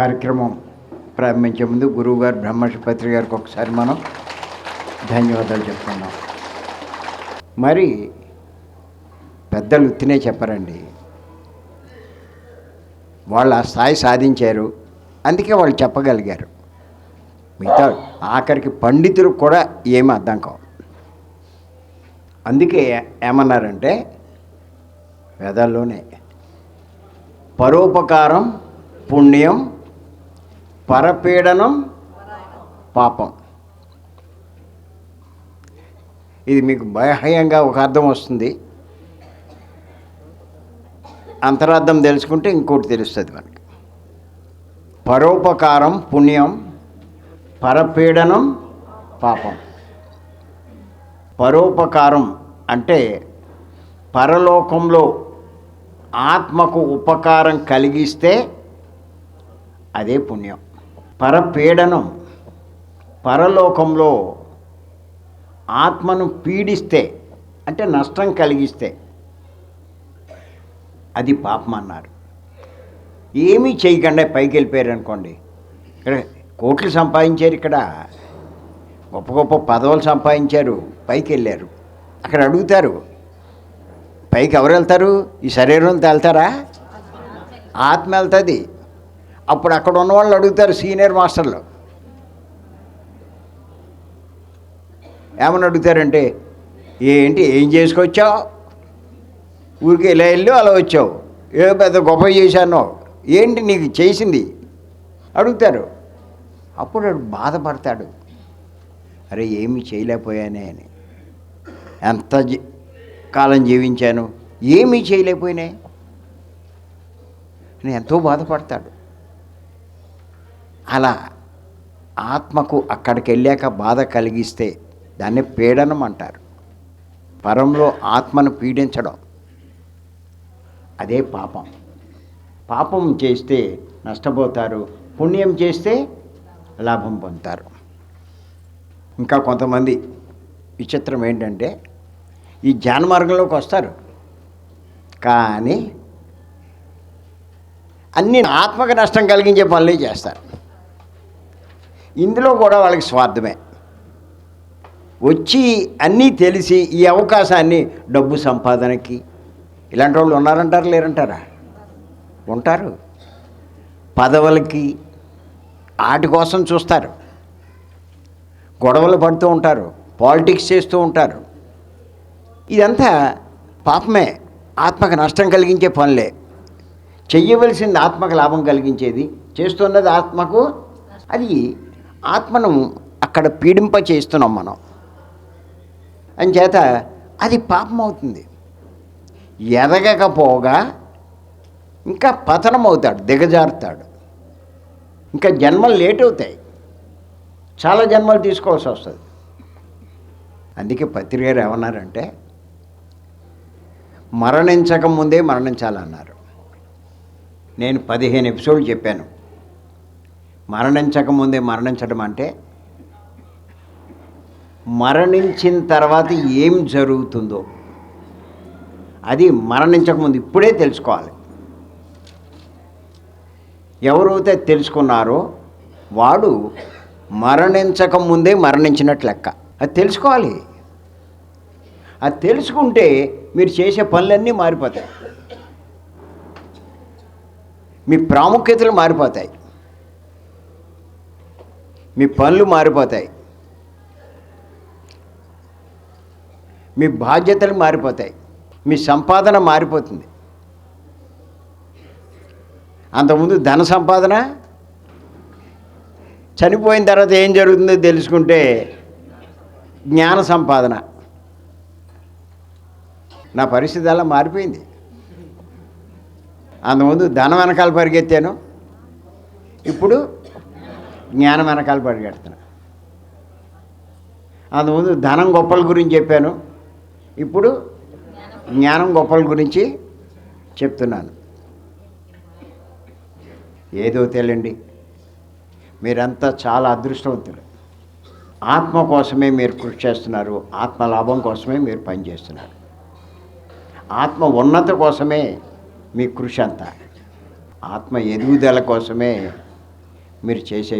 కార్యక్రమం ప్రారంభించే ముందు గురువుగారు బ్రహ్మర్షి పత్రిక గారికి ఒకసారి మనం ధన్యవాదాలు చెప్పుకున్నాం. మరి పెద్దలు ఉత్తినే చెప్పరండి, వాళ్ళు ఆ స్థాయి సాధించారు, అందుకే వాళ్ళు చెప్పగలిగారు. మిగతా ఆఖరికి పండితులకు కూడా ఏమీ అర్థం కావు. అందుకే ఏమన్నారంటే వేదాల్లోనే పరోపకారం పుణ్యం, పరపీడనం పాపం. ఇది మీకు బాహ్యంగా ఒక అర్థం వస్తుంది, అంతరార్థం తెలుసుకుంటే ఇంకోటి తెలుస్తుంది మనకి. పరోపకారం పుణ్యం, పరపీడనం పాపం. పరోపకారం అంటే పరలోకంలో ఆత్మకు ఉపకారం కలిగిస్తే అదే పుణ్యం. పరపీడనం పరలోకంలో ఆత్మను పీడిస్తే అంటే నష్టం కలిగిస్తే అది పాపం అన్నారు. ఏమీ చేయకుండా పైకి వెళ్ళిపోయారు అనుకోండి, ఇక్కడ కోట్లు సంపాదించారు, ఇక్కడ గొప్ప గొప్ప పదవులు సంపాదించారు, పైకి వెళ్ళారు. అక్కడ అడుగుతారు, పైకి ఎవరు వెళ్తారు? ఈ శరీరంతో వెళ్తారా? ఆత్మ వెళ్తుంది. అప్పుడు అక్కడ ఉన్నవాళ్ళు అడుగుతారు, సీనియర్ మాస్టర్లు ఏమని అడుగుతారంటే, ఏంటి ఏం చేసుకొచ్చావు, ఊరికి ఇలా వెళ్ళి అలా వచ్చావు, ఏ పెద్ద గొప్ప చేశానో, ఏంటి నీకు చేసింది అడుగుతారు. అప్పుడు బాధపడతాడు, అరే ఏమీ చేయలేకపోయానే అని. ఎంత కాలం జీవించాను, ఏమీ చేయలేకపోయినా అని ఎంతో బాధపడతాడు. అలా ఆత్మకు అక్కడికి వెళ్ళాక బాధ కలిగిస్తే దాన్ని పీడనం అంటారు. పరంలో ఆత్మను పీడించడం అదే పాపం. పాపం చేస్తే నష్టపోతారు, పుణ్యం చేస్తే లాభం పొందుతారు. ఇంకా కొంతమంది విచిత్రం ఏంటంటే, ఈ జ్ఞాన మార్గంలోకి వస్తారు కానీ అన్ని ఆత్మకు నష్టం కలిగించే పనులే చేస్తారు. ఇందులో కూడా వాళ్ళకి స్వార్థమే. వచ్చి అన్నీ తెలిసి ఈ అవకాశాన్ని డబ్బు సంపాదనకి, ఇలాంటి వాళ్ళు ఉన్నారంటారు లేరంటారా? ఉంటారు. పదవులకి వాటి కోసం చూస్తారు, గొడవలు పడుతూ ఉంటారు, పాలిటిక్స్ చేస్తూ ఉంటారు. ఇదంతా పాపమే, ఆత్మకు నష్టం కలిగించే పనులే. చెయ్యవలసింది ఆత్మకు లాభం కలిగించేది, చేస్తున్నది ఆత్మకు, అది ఆత్మను అక్కడ పీడింప చేస్తున్నాం మనం. అంచేత అది పాపం అవుతుంది. ఎదగకపోగా ఇంకా పతనం అవుతాడు, దిగజారుతాడు. ఇంకా జన్మలు లేట్ అవుతాయి, చాలా జన్మలు తీసుకోవాల్సి వస్తుంది. అందుకే పత్రిక గారు ఏమన్నారంటే, మరణించకముందే మరణించాలన్నారు. నేను 15 ఎపిసోడ్లు చెప్పాను. మరణించకముందే మరణించడం అంటే మరణించిన తర్వాత ఏం జరుగుతుందో అది మరణించకముందు ఇప్పుడే తెలుసుకోవాలి. ఎవరైతే తెలుసుకున్నారో వాడు మరణించకముందే మరణించినట్లు లెక్క. అది తెలుసుకోవాలి. అది తెలుసుకుంటే మీరు చేసే పనులన్నీ మారిపోతాయి, మీ ప్రాముఖ్యతలు మారిపోతాయి, మీ పనులు మారిపోతాయి, మీ బాధ్యతలు మారిపోతాయి, మీ సంపాదన మారిపోతుంది. అంతకుముందు ధన సంపాదన, చనిపోయిన తర్వాత ఏం జరుగుతుందో తెలుసుకుంటే జ్ఞాన సంపాదన. నా పరిస్థితి అలా మారిపోయింది. అంతకుముందు ధనం వెనకాల పరిగెత్తాను, ఇప్పుడు జ్ఞానం వెనకాల పరిగెడుతున్నా. అంతకుముందు ధనం గొప్పల గురించి చెప్పాను, ఇప్పుడు జ్ఞానం గొప్పల గురించి చెప్తున్నాను. ఏదో తెలియండి, మీరంతా చాలా అదృష్టవంతులు. ఆత్మ కోసమే మీరు కృషి చేస్తున్నారు, ఆత్మలాభం కోసమే మీరు పనిచేస్తున్నారు, ఆత్మ ఉన్నత కోసమే మీ కృషి అంతా, ఆత్మ ఎదుగుదల కోసమే మీరు చేసే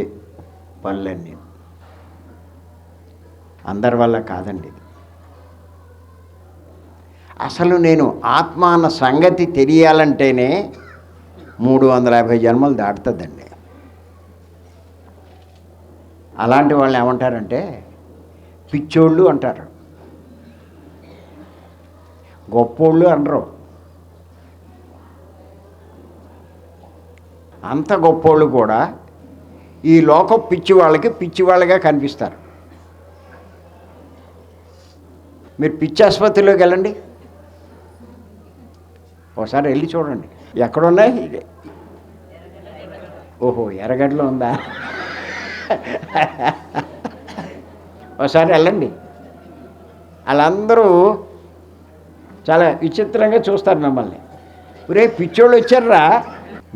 పనులన్నీ. అందరి వల్ల కాదండి. అసలు నేను ఆత్మ అన్న సంగతి తెలియాలంటేనే 350 జన్మలు దాటుతుందండి. అలాంటి వాళ్ళని ఏమంటారంటే పిచ్చోళ్ళు అంటారు, గొప్పోళ్ళు అనరు. అంత గొప్పోళ్ళు కూడా ఈ లోక పిచ్చి వాళ్ళకి పిచ్చివాళ్ళగా కనిపిస్తారు. మీరు పిచ్చి ఆసుపత్రిలోకి వెళ్ళండి, ఒకసారి వెళ్ళి చూడండి. ఎక్కడున్నాయి? ఓహో, ఎర్రగడ్డలో ఉందా? ఒకసారి వెళ్ళండి. వాళ్ళందరూ చాలా విచిత్రంగా చూస్తారు మిమ్మల్ని. ఒరే పిచ్చోళ్ళు వచ్చారా?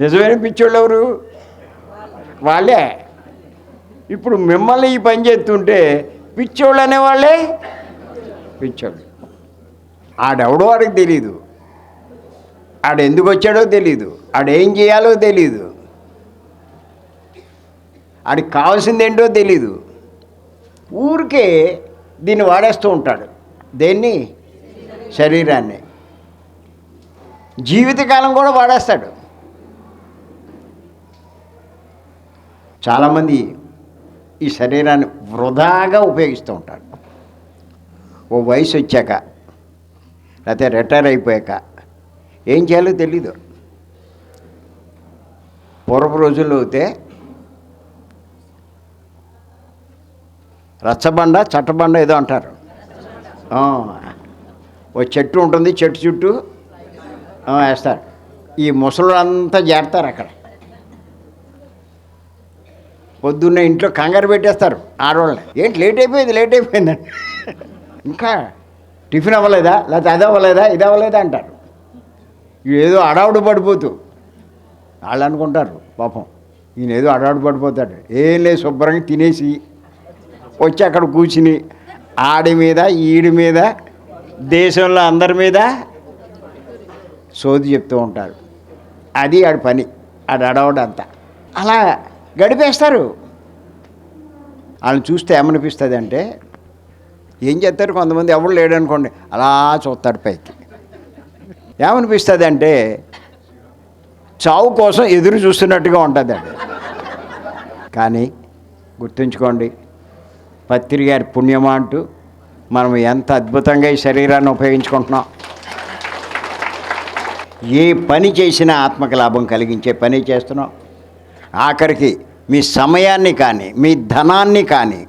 నిజమైన పిచ్చోళ్ళు ఎవరు? వాళ్ళే. ఇప్పుడు మిమ్మల్ని ఈ పని చేస్తుంటే పిచ్చోళ్ళు అనేవాళ్ళే పిచ్చోళ్ళు. ఆడెవడో వాడికి తెలీదు, ఆడెందుకు వచ్చాడో తెలీదు, ఆడేం చేయాలో తెలీదు, ఆడికి కావాల్సింది ఏంటో తెలీదు. ఊరికే దీన్ని వాడేస్తూ ఉంటాడు. దేన్ని? శరీరాన్ని. జీవితకాలం కూడా వాడేస్తాడు. చాలామంది ఈ శరీరాన్ని వృధాగా ఉపయోగిస్తూ ఉంటారు. ఓ వయసు వచ్చాక లేకపోతే రిటైర్ అయిపోయాక ఏం చేయాలో తెలీదు. పూర్వపు రోజుల్లో అయితే రచ్చబండ చట్టబండ ఏదో అంటారు. ఓ చెట్టు ఉంటుంది, చెట్టు చుట్టూ వేస్తారు. ఈ ముసలులంతా చేరతారు అక్కడ. పొద్దున్నే ఇంట్లో కంగారు పెట్టేస్తారు ఆడవాళ్ళని. ఏంటి లేట్ అయిపోయిందండి, ఇంకా టిఫిన్ అవ్వలేదా, లేకపోతే అది అవ్వలేదా, ఇది అవ్వలేదా అంటారు. ఏదో అడావుడు పడిపోతూ వాళ్ళు అనుకుంటారు పాపం ఈయన ఏదో అడావుడు పడిపోతాడు. ఏం లేదు, శుభ్రంగా తినేసి వచ్చి అక్కడ కూర్చుని ఆడి మీద ఈడి మీద దేశంలో అందరి మీద సోది చెప్తూ ఉంటారు. అది ఆడి పని, ఆడి అడవడంతా. అలా గడిపేస్తారు. వాళ్ళని చూస్తే ఏమనిపిస్తుంది అంటే, ఏం చేస్తారు కొంతమంది, ఎవరు లేడనుకోండి అలా చూస్తాడు పైకి. ఏమనిపిస్తుంది అంటే చావు కోసం ఎదురు చూస్తున్నట్టుగా ఉంటుంది అండి. కానీ గుర్తుంచుకోండి, పత్రి గారి పుణ్యమా అంటూ మనం ఎంత అద్భుతంగా ఈ శరీరాన్ని ఉపయోగించుకుంటున్నాం. ఏ పని చేసినా ఆత్మకి లాభం కలిగించే పని చేస్తున్నాం. ఆఖరికి మీ సమయాన్ని కానీ మీ ధనాన్ని కానీ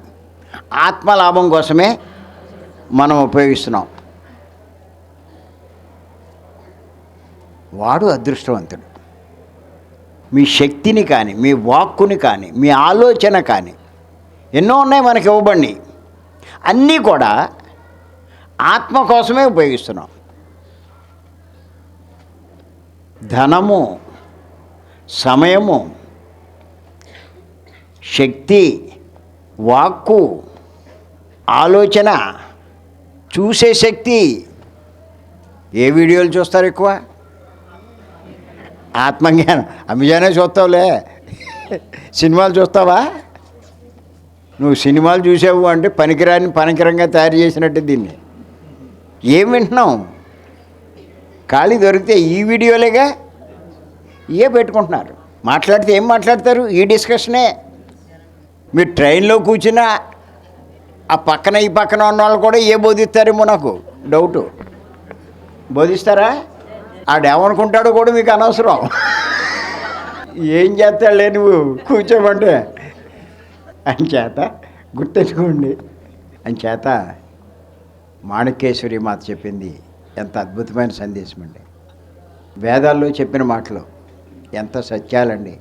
ఆత్మలాభం కోసమే మనం ఉపయోగిస్తున్నాం. వాడు అదృష్టవంతుడు. మీ శక్తిని కానీ మీ వాక్కుని కానీ మీ ఆలోచన కానీ ఎన్నో ఉన్నాయి మనకి ఇవ్వబడి, అన్నీ కూడా ఆత్మ కోసమే ఉపయోగిస్తున్నాం. ధనము, సమయము, శక్తి, వాక్కు, ఆలోచన, చూసే శక్తి. ఏ వీడియోలు చూస్తారు ఎక్కువ? ఆత్మజ్ఞానం. అమెజానే చూస్తావులే, సినిమాలు చూస్తావా? నువ్వు సినిమాలు చూసావు అంటే పనికిరంగా తయారు చేసినట్టు దీన్ని. ఏం వింటున్నావు? ఖాళీ దొరికితే ఈ వీడియోలేగా, ఇవే పెట్టుకుంటున్నారు. మాట్లాడితే ఏం మాట్లాడతారు? ఈ డిస్కషనే. మీరు ట్రైన్లో కూర్చున్నా ఆ పక్కన ఈ పక్కన ఉన్న వాళ్ళు కూడా ఏ బోధిస్తారేమో నాకు డౌటు. బోధిస్తారా? ఆడేమనుకుంటాడో కూడా మీకు అనవసరం. ఏం చేస్తాడులే నువ్వు కూర్చోమంటే. అంచేత గుర్తెచ్చుకోండి. అంచేత మాణిక్యేశ్వరి మాత చెప్పింది ఎంత అద్భుతమైన సందేశం అండి. వేదాల్లో చెప్పిన మాటలు ఎంత సత్యాలండి.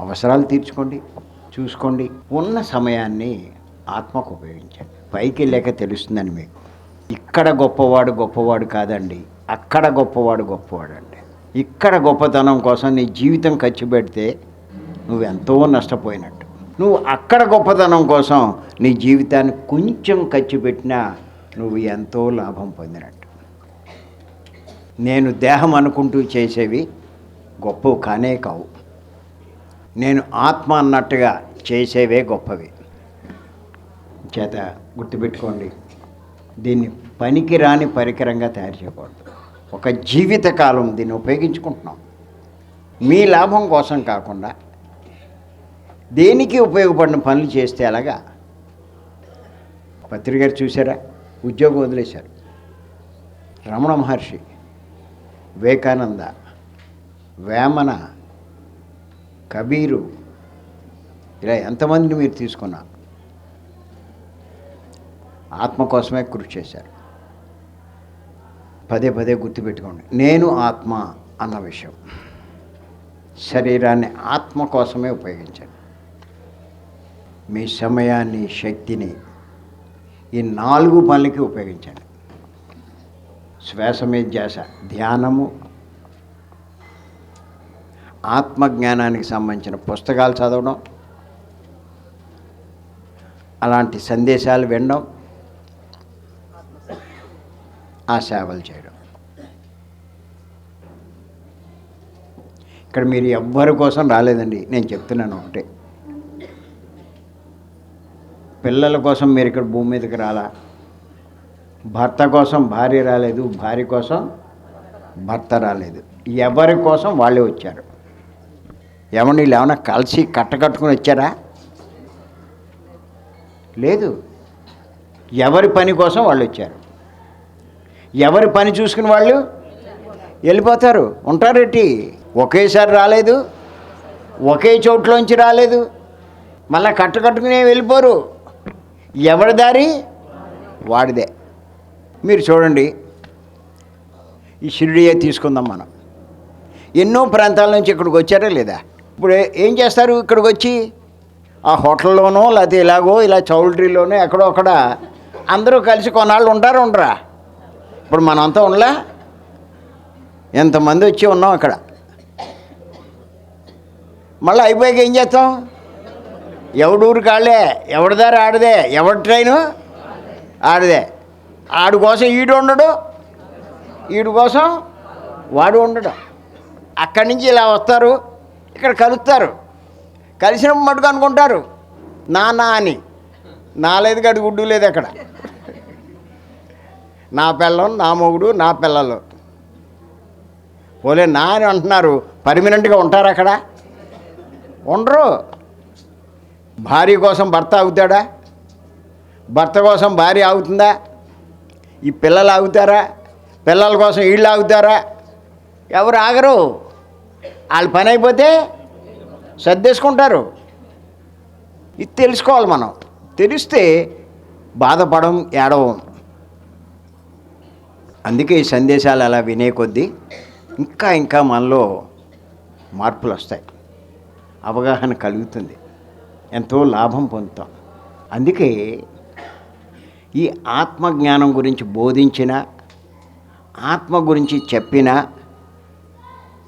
అవసరాలు తీర్చుకోండి, చూసుకోండి. ఉన్న సమయాన్ని ఆత్మకు ఉపయోగించండి. పైకి వెళ్ళాక తెలుస్తుందని మీకు. ఇక్కడ గొప్పవాడు కాదండి, అక్కడ గొప్పవాడు అండి. ఇక్కడ గొప్పతనం కోసం నీ జీవితం ఖర్చు పెడితే నువ్వెంతో నష్టపోయినట్టు. నువ్వు అక్కడ గొప్పతనం కోసం నీ జీవితాన్ని కొంచెం ఖర్చు పెట్టినా నువ్వు ఎంతో లాభం పొందినట్టు. నేను దేహం అనుకుంటూ చేసేవి గొప్పవి కానే కావు. నేను ఆత్మ అన్నట్టుగా చేసేవే గొప్పవి. చేత గుర్తుపెట్టుకోండి, దీన్ని పనికిరాని పరికరంగా తయారు చేయకూడదు. ఒక జీవితకాలం దీన్ని ఉపయోగించుకుంటున్నాం. మీ లాభం కోసం కాకుండా దేనికి ఉపయోగపడిన పనులు చేస్తే అలాగా. పత్రిక గారు చూసారా, ఉద్యోగం వదిలేశారు. రమణ మహర్షి, వివేకానంద, వేమన, కబీరు, ఇలా ఎంతమందిని మీరు తీసుకున్నారు? ఆత్మ కోసమే కృషి చేశారు. పదే పదే గుర్తుపెట్టుకోండి, నేను ఆత్మ అన్న విషయం. శరీరాన్ని ఆత్మ కోసమే ఉపయోగించండి. మీ సమయాన్ని, శక్తిని ఈ 4 పనులకి ఉపయోగించండి. శ్వాస మీద ధ్యాస, ధ్యానము, ఆత్మజ్ఞానానికి సంబంధించిన పుస్తకాలు చదవడం, అలాంటి సందేశాలు వినడం, ఆ సేవలు చేయడం. ఇక్కడ మీరు ఎవ్వరి కోసం రాలేదండి, నేను చెప్తున్నాను ఒకటే. పిల్లల కోసం మీరు ఇక్కడ భూమి మీదకి రాలా. భర్త కోసం భార్య రాలేదు, భార్య కోసం భర్త రాలేదు. ఎవరి కోసం వాళ్ళే వచ్చారు. ఏమన్నా వీళ్ళు ఏమన్నా కలిసి కట్టకట్టుకుని వచ్చారా? లేదు. ఎవరి పని కోసం వాళ్ళు వచ్చారు. ఎవరి పని చూసుకుని వాళ్ళు వెళ్ళిపోతారు. ఉంటారేంటి? ఒకేసారి రాలేదు, ఒకే చోట్లోంచి రాలేదు, మళ్ళీ కట్టుకునే వెళ్ళిపోరు. ఎవరి దారి వాడిదే. మీరు చూడండి, ఈ షిర్డీయే తీసుకుందాం మనం. ఎన్నో ప్రాంతాల నుంచి ఇక్కడికి వచ్చారా లేదా? ఇప్పుడు ఏం చేస్తారు? ఇక్కడికి వచ్చి ఆ హోటల్లోనో లేకపోతే ఇలాగో ఇలా చౌల్ట్రీలోనో ఎక్కడో అక్కడ అందరూ కలిసి కొన్నాళ్ళు ఉండరా? ఇప్పుడు మనంతా ఉండలా? ఎంతమంది వచ్చి ఉన్నాం అక్కడ. మళ్ళీ అయిపోయాక ఏం చేస్తాం? ఎవడూరు కాళ్ళే, ఎవడి దారి ఆడదే, ఎవడి ట్రైను ఆడదే. ఆడు కోసం ఈడు ఉండడు, ఈడు కోసం వాడు ఉండడు. అక్కడి నుంచి ఇలా వస్తారు, ఇక్కడ కలుస్తారు. కలిసినప్పుడు మటుకు అనుకుంటారు నా అని. నా లేదు గడి గుడ్డు లేదు అక్కడ. నా పిల్లం, నా మొగుడు, నా పిల్లలు. పోలే నా అని అంటున్నారు. పర్మనెంట్గా ఉంటారు అక్కడ? ఉండరు. భార్య కోసం భర్త ఆగుతాడా? భర్త కోసం భార్య ఆగుతుందా? ఈ పిల్లలు ఆగుతారా? పిల్లల కోసం వీళ్ళు ఆగుతారా? ఎవరు ఆగరు. వాళ్ళ పని అయిపోతే సర్దేసుకుంటారు. ఇది తెలుసుకోవాలి మనం. తెలిస్తే బాధపడం, ఏడవం. అందుకే ఈ సందేశాలు అలా వినే కొద్దీ ఇంకా మనలో మార్పులు వస్తాయి, అవగాహన కలుగుతుంది, ఎంతో లాభం పొందుతాం. అందుకే ఈ ఆత్మజ్ఞానం గురించి బోధించిన, ఆత్మ గురించి చెప్పిన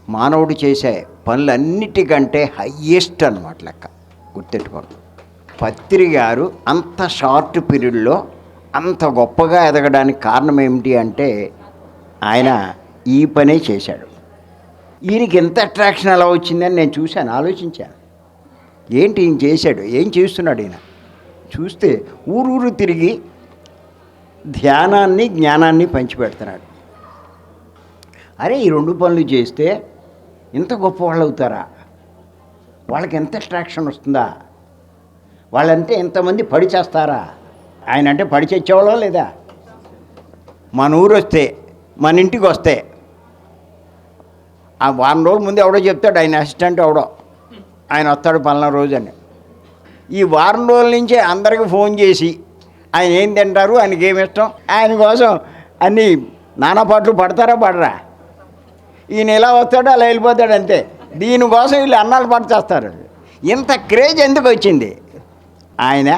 మానవుడు చేసే పనులన్నిటికంటే హయ్యెస్ట్ అన్నమాట లెక్క. గుర్తెట్టుకోండి. పత్రి గారు అంత షార్ట్ పీరియడ్లో అంత గొప్పగా ఎదగడానికి కారణం ఏమిటి అంటే ఆయన ఈ పనే చేశాడు. ఈయనకి ఎంత అట్రాక్షన్ ఎలా వచ్చిందని నేను చూశాను, ఆలోచించాను. ఏంటి ఈయన చేశాడు, ఏం చేస్తున్నాడు ఈయన? చూస్తే ఊరూరు తిరిగి ధ్యానాన్ని, జ్ఞానాన్ని పంచిపెడుతున్నాడు. అరే, ఈ 2 పనులు చేస్తే ఇంత గొప్ప వాళ్ళు అవుతారా? వాళ్ళకి ఎంత అట్రాక్షన్ వస్తుందా? వాళ్ళంటే ఎంతమంది పడి చేస్తారా? ఆయన అంటే పడి చేసేవాళ్ళో లేదా? మన ఊరు వస్తే, మన ఇంటికి వస్తే ఆ వారం రోజుల ముందు ఎవడో చెప్తాడు, ఆయన అసిస్టెంట్ ఎవడో, ఆయన వస్తాడు పలానా రోజు అని. ఈ వారం రోజుల నుంచే అందరికీ ఫోన్ చేసి ఆయన ఏం తింటారు, ఆయనకి ఏమి ఇష్టం, ఆయన కోసం అన్నీ నానా పాటలు పడతారా పడరా? ఈయన ఎలా వస్తాడో అలా వెళ్ళిపోతాడు అంతే. దీనికోసం వీళ్ళు అన్నాలు పాటు చేస్తారు. ఇంత క్రేజ్ ఎందుకు వచ్చింది? ఆయన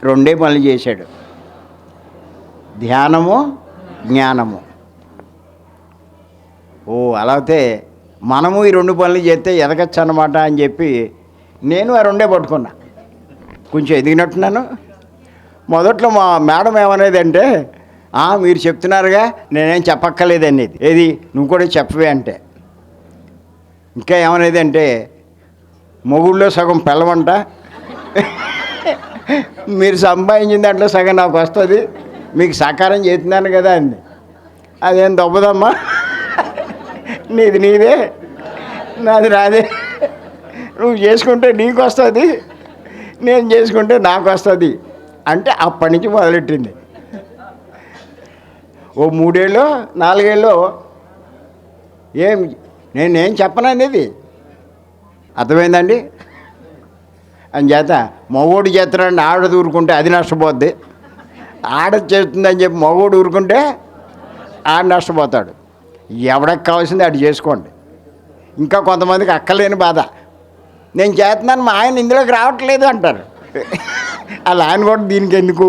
2 పనులు చేశాడు, ధ్యానము, జ్ఞానము. అలా అయితే మనము ఈ 2 పనులు చేస్తే ఎదగచ్చు అన్నమాట అని చెప్పి నేను ఆ 2 పట్టుకున్నా. కొంచెం ఎదిగినట్టున్నాను. మొదట్లో మా మేడం ఏమనేదంటే, మీరు చెప్తున్నారుగా, నేనేం చెప్పక్కర్లేదనేది. ఏది, నువ్వు కూడా చెప్పవే అంటే. ఇంకా ఏమనేదంటే, మొగుళ్ళో సగం పిల్లవంట, మీరు సంపాదించిన దాంట్లో సగం నాకు వస్తుంది, మీకు సహకారం చేస్తున్నాను కదా అంది. అదేం దొబ్బదమ్మా, నీది నీదే, నాది నాదే. నువ్వు చేసుకుంటే నీకు వస్తుంది, నేను చేసుకుంటే నాకు వస్తుంది అంటే అప్పటి నుంచి మొదలెట్టింది. ఓ 3 ఏళ్ళు 4 ఏళ్ళు నేనేం చెప్పను అనేది అర్థమైందండి. అందుచేత మగోడు చేస్తున్నాడని ఆడది ఊరుకుంటే అది నష్టపోద్ది, ఆడది చేస్తుందని చెప్పి మగోడు ఊరుకుంటే ఆడ నష్టపోతాడు. ఎవడికి కావాల్సింది అటు చేసుకోండి. ఇంకా కొంతమందికి అక్కలేని బాధ, నేను చేస్తున్నాను మా ఆయన ఇందులోకి రావట్లేదు అంటారు. అలా ఆయన కూడా దీనికి ఎందుకు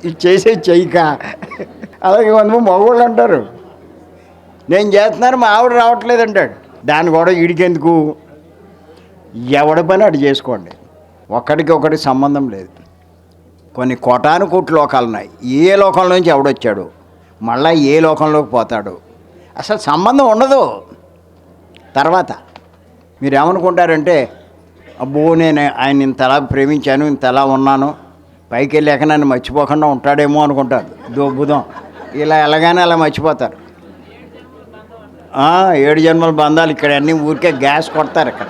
ఇది చేసే చెయ్యక. అలాగే కొంతమంది మగవాళ్ళు అంటారు, నేను చేస్తున్నాను మా ఆవిడ రావట్లేదు అంటాడు, దాన్ని కూడా వీడికెందుకు. ఎవడి పని అటు చేసుకోండి, ఒకడికి ఒకటి సంబంధం లేదు. కొన్ని కోటాను కోట్ల లోకాలు ఉన్నాయి, ఏ లోకంలో నుంచి ఎవడొచ్చాడు, మళ్ళీ ఏ లోకంలోకి పోతాడు, అసలు సంబంధం ఉండదు. తర్వాత మీరు ఏమనుకుంటారంటే, అబ్బో నేను ఆయన ఇంతలా ప్రేమించాను, ఇంతలా ఉన్నాను, పైకి వెళ్ళాక నన్ను మర్చిపోకుండా ఉంటాడేమో అనుకుంటారు. దోబుదాం ఇలా ఎలాగానే అలా మర్చిపోతారు. 7 జన్మల బంధాలు ఇక్కడ అన్నీ ఊరికే గ్యాస్ కొడతారు. ఇక్కడ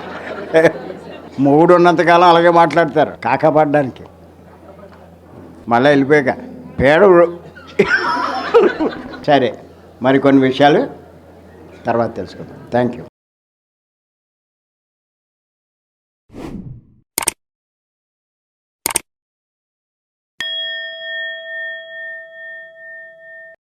మొగుడు ఉన్నంతకాలం అలాగే మాట్లాడతారు కాకపడడానికి, మళ్ళీ వెళ్ళిపోయాక పేడ. సరే, మరి కొన్ని విషయాలు తర్వాత తెలుసుకుందాం. Thank you.